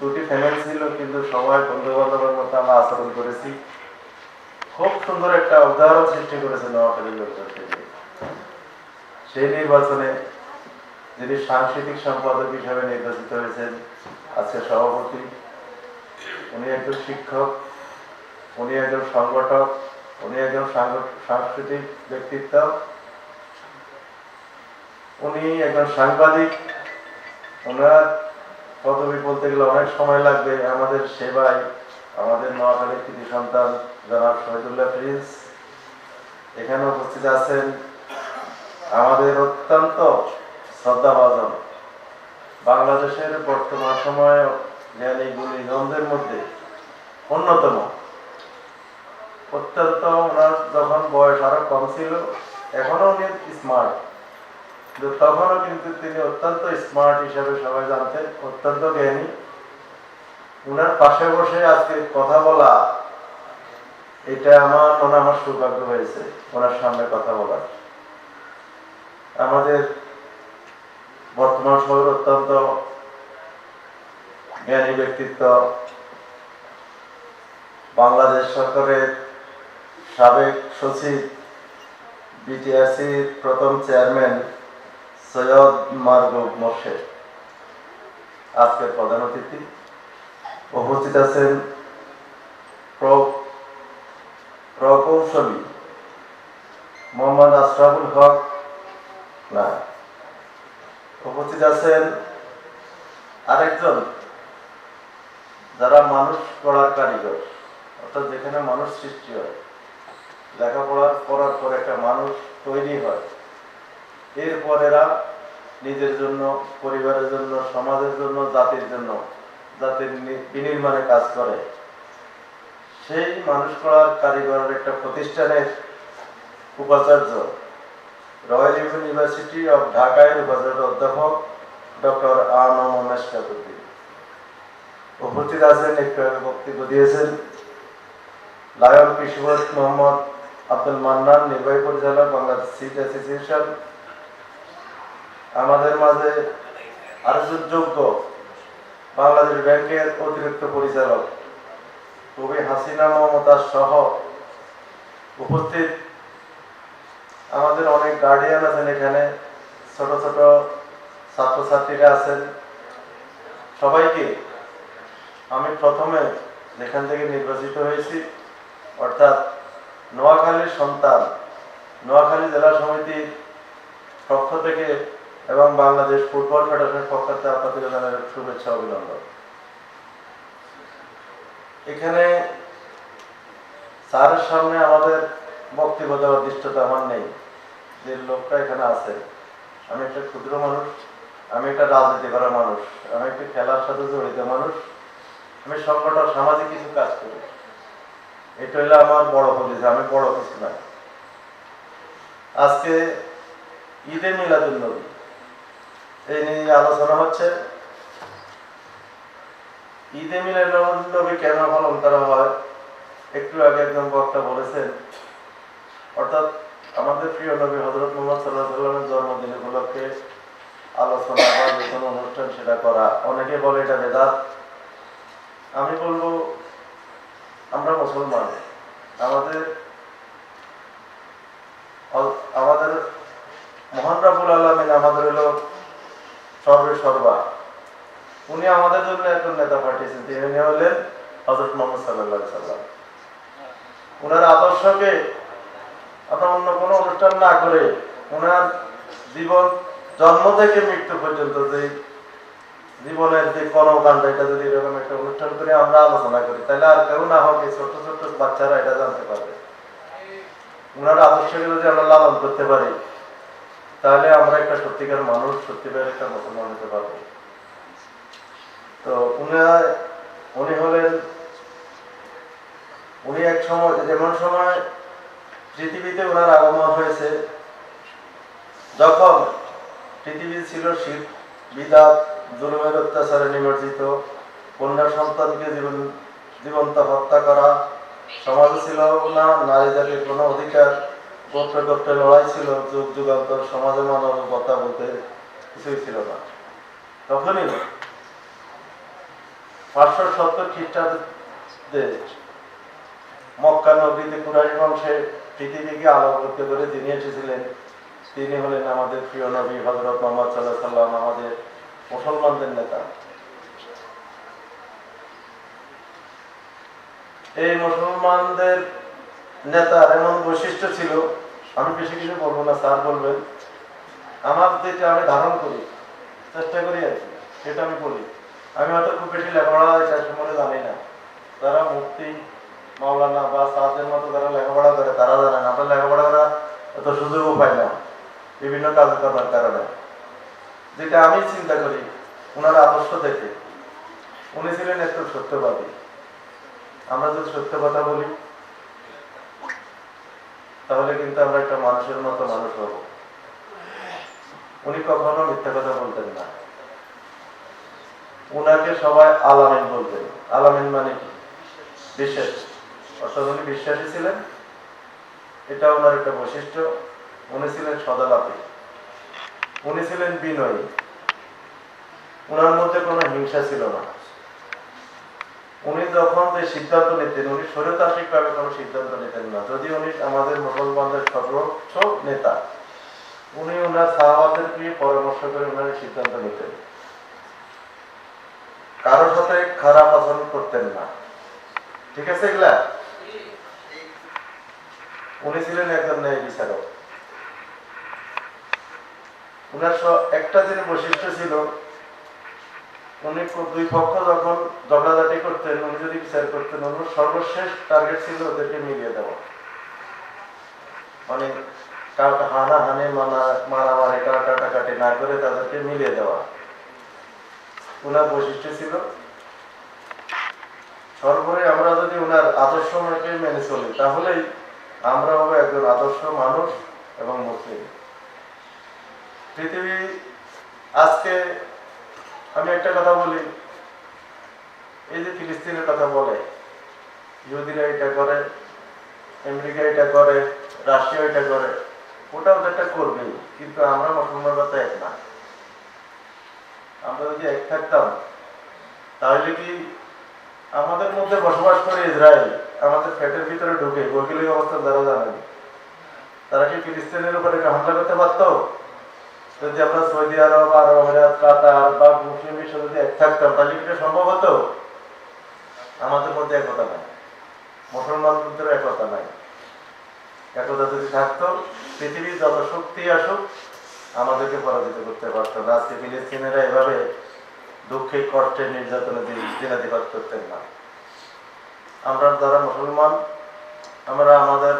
দুটি ফ্যামিলি ছিল, কিন্তু সবাই বন্ধু বান্ধবের মতো আমরা আচরণ করেছি। খুব সুন্দর একটা উদাহরণ সৃষ্টি করেছে নোয়াখালী লোকজন থেকে। সেই নির্বাচনে যিনি সাংস্কৃতিক সম্পাদক হিসাবে নির্বাচিত হয়েছেন, আজকে সভাপতি, উনি একজন শিক্ষক, উনি একজন সংগঠক, উনি একজন সাংস্কৃতিক ব্যক্তিত্ব, উনি একজন সাংবাদিক। ওনার পদবি বলতে গেলে অনেক সময় লাগবে। আমাদের সেবায় আমাদের নোয়াখালীর কৃতি সন্তান জনাব শহীদুল্লাহ প্রিন্স এখানে উপস্থিত আছেন। আমাদের অত্যন্ত শ্রদ্ধাভাজন বাংলাদেশের বর্তমান সময়ে জ্ঞানী গুণীজনদের মধ্যে অন্যতম। অত্যন্ত ওনার যখন বয়স আরো কম ছিল, এখনো উনি স্মার্ট, কিন্তু তখনও কিন্তু তিনি অত্যন্ত স্মার্ট হিসাবে সবাই জানতেন, অত্যন্ত জ্ঞানী। উনার পাশে বসে আজকে কথা বলা, এটা আমার সৌভাগ্য হয়েছে ওনার সামনে কথা বলার। আমাদের বর্তমান শহর অত্যন্ত জ্ঞানী ব্যক্তিত্ব, বাংলাদেশ সরকারের সাবেক সচিব, বিটিআরসির প্রথম চেয়ারম্যান সৈয়দ মারগুব মোর্শেদ আজকের প্রধান অতিথি। উপস্থিত আছেন প্রকৌশলী মোহাম্মদ আশরাফুল হক। না, উপস্থিত আছেন আরেকজন, যারা মানুষ গড়ার কারিগর, অর্থাৎ যেখানে মানুষ সৃষ্টি হয়, লেখাপড়ার করার পর একটা মানুষ তৈরি হয়, এরপর এরা নিজের জন্য, পরিবারের জন্য, সমাজের জন্য, জাতির জন্য, জাতির বিনির্মাণে কাজ করে। সেই মানুষ গড়ার কারিগরের একটা প্রতিষ্ঠানের উপাচার্য, রয়্যাল ইউনিভার্সিটি অফ ঢাকায় উপাচার্য অধ্যাপক ডক্টর আনম মেশকাতুদ্দিন। উপস্থিত আছেন, একটু বক্তব্য দিয়েছেন লায়ন কৃষি বোর্ড মোহাম্মদ আব্দুল মান্নান, নির্বাহী পরিচালক, বাংলাদেশ সিড অ্যাসোসিয়েশন। আমাদের মাঝে আরেকজন যোগ্য বাংলাদেশ ব্যাংকের অতিরিক্ত পরিচালক কবি হাসিনা মমতাজ সহ উপস্থিত আমাদের অনেক গার্ডিয়ান আছেন এখানে, ছোট ছোট ছাত্রছাত্রীরা আছেন। সবাইকে আমি প্রথমে যেখান থেকে নির্বাচিত হয়েছি, অর্থাৎ নোয়াখালীর সন্তান, নোয়াখালী জেলা সমিতির পক্ষ থেকে এবং বাংলাদেশ ফুটবল ফেডারেশনের পক্ষ থেকে আপনাদের জানাই শুভেচ্ছা, অভিনন্দন। এখানে স্যারের সামনে আমাদের বক্তব্য দেওয়ার দৃষ্টতা আমার নেই। যে লোকটা এখানে আছে, আমি একটা ক্ষুদ্র মানুষ, আমি একটা রাজনীতি করা মানুষ, আমি একটা খেলার সাথে জড়িত মানুষ, আমি সংগঠন সামাজিক কিছু কাজ করি। এটা হলো আমার বড় পরিচয়, আমি বড় কিছু না। আজকে ঈদে মিলাদুন নবী এই নিয়ে আলোচনা হচ্ছে। ঈদে মিলাদুন নবী কেন পালন করা হয়, একটু আগে একজন বক্তা বলেছেন, অর্থাৎ আমাদের প্রিয় নবী হযরত মুহাম্মদ সাল্লাল্লাহু আলাইহি ওয়াসাল্লামের জন্মদিন উপলক্ষে আলোচনা বা যে কোনো অনুষ্ঠান সেটা করা। অনেকে বলে এটা বেদাত। আমি বলবো, আমরা মুসলমান, আমাদের মহান রব্বুল আলামিন আমাদের হলো সর্বে সর্বা। উনি আমাদের জন্য একজন নেতা পাঠিয়েছেন, তিনি হলেন হযরত মুহাম্মদ সাল্লাল্লাহু আলাইহি ওয়াসাল্লাম। ওনার আদর্শকে আপনার অন্য কোনো অনুষ্ঠান না করে, ওনার জীবন জন্ম থেকে মৃত্যু পর্যন্ত যে জীবনের যে কর্মকাণ্ড, এটা যদি এরকম একটা অনুষ্ঠান করে আমরা আলোচনা করি, তাহলে আর কেউ না হোক এই ছোট ছোট বাচ্চারা এটা জানতে পারবে। ওনার আদর্শকে যদি আমরা লালন করতে পারি, তাহলে আমরা একটা সত্যিকার মানুষ, সত্যিকার একটা মুসলমান হতে পারবো। তো উনি এক সময়, যেমন সময় পৃথিবীতে ওনার আগমন হয়েছে, যখন পৃথিবী ছিল শীত, বিদাত, জুলুমের অত্যাচারে নিমজ্জিত, কন্যা সন্তানকে জীবন্ত হত্যা করা, সমাজে ছিল না নারী জাতির কোনো অধিকার, গোত্রে গোত্রে লড়াই ছিল, যুগ যুগান্তর সমাজে মানবতা বলতে কিছুই ছিল না। তখনই 570 খ্রিস্টাব্দে মক্কা নগরীতে কুরাইশ বংশে পৃথিবীকে আলোকিত করে যিনি এসেছিলেন তিনি হলেন আমাদের প্রিয় নবী হযরত মুহাম্মদ সাল্লাল্লাহু আলাইহি ওয়াসাল্লাম, আমাদের মুসলমানদের নেতা। এই মুসলমানদের নেতার এমন বৈশিষ্ট্য ছিল, আমি বেশি কিছু বলবো না, স্যার বলবেন, আমার যেটা আমি ধারণ করি, চেষ্টা করি আর কি, সেটা আমি বলি। আমি হয়তো খুব বেশি লেখাপড়া এটা সম্বন্ধে জানি না, যারা মুফতি মাওলানা বা সাদের মতো যারা লেখাপড়া করে তারা জানেন, আমরা লেখাপড়া করা এত সুযোগও পাই না বিভিন্ন কাজকর্মের কারণে। যেটা আমি চিন্তা করি ওনার আদর্শ দেখে, উনি ছিলেন একটু সত্যবাদী। আমরা যদি সত্য কথা বলি তাহলে কিন্তু আমরা একটা মানুষের মতো মানুষ হব। উনি কখনো মিথ্যা কথা বলতেন না। উনাকে সবাই আলামিন বলতেন। আলামিন মানে কি? বিশ্বাস। অর্থাৎ উনি বিশ্বাসী ছিলেন, এটা ওনার একটা বৈশিষ্ট্য। উনি ছিলেন সদালাপী, উনি ছিলেন বিনয়ী, উনার মধ্যে কোনো হিংসা ছিল না। উনি যখন যে সিদ্ধান্ত নিতেন, উনি স্বৈরতান্ত্রিক ভাবে কোনো সিদ্ধান্ত নিতেন না। যদি উনি আমাদের মুসলমানদের সর্বোচ্চ নেতা, উনি ওনার সাহাবাদেরকে পরামর্শ করে ওনার সিদ্ধান্ত নিতেন। কারোর সাথে খারাপ আচরণ করতেন না। ঠিক আছে এগুলা? উনি ছিলেন একজন ন্যায় বিচারক। উনার একটা যিনি বৈশিষ্ট্য ছিল, উনি দুই পক্ষ যখন ঝগড়াঝাটি করতেন, উনি যদি বিচার করতেন, ওনার সর্বশেষ টার্গেট ছিল ওদেরকে মিলিয়ে দেওয়া। মানে কাউকে হানাহানি মারামারি কাটাকাটি না করে তাদেরকে মিলিয়ে দেওয়া ওনার বৈশিষ্ট্য ছিল। সর্বোপরি আমরা যদি ওনার আদর্শকে মেনে চলি তাহলেই আমরা হবো একজন আদর্শ মানুষ এবং মুসলিম। পৃথিবী আজকে, আমি একটা কথা বলি, এই যে ফিলিস্তিনের কথা বলে, ইহুদিরা এটা করে, আমেরিকা এটা করে, রাশিয়া এটা করে, ওটা ওদেরটা করবেই, কিন্তু আমরা মুসলমানরা তো এক না। আমরা যদি এক থাকতাম তাহলে কি আমাদের মধ্যে বসবাস করে ইসরায়েল আমাদের পেটের ভিতরে ঢুকে ভৌগোলিক অবস্থা যারা জানেন, তারা কি ফিলিস্তিনের উপরে হামলা করতে পারতো? যদি আমরা সৌদি আরব, আরব আমিরাত, কাতার বা মুসলিম বিশ্ব যদি এক থাকতাম তাহলে কি সম্ভব হতো? আমাদের মধ্যে একতা নাই, মুসলমানদের একতা নাই। একতা যদি থাকতো পৃথিবীর যত শক্তি আসুক আমাদেরকে পরাজিত করতে পারতো না। আজকে ফিলিস্তিনিরা এভাবে দুঃখে কষ্টে নির্যাতনে দিনাতিপাত করতেন না। আমরা যারা মুসলমান, আমরা আমাদের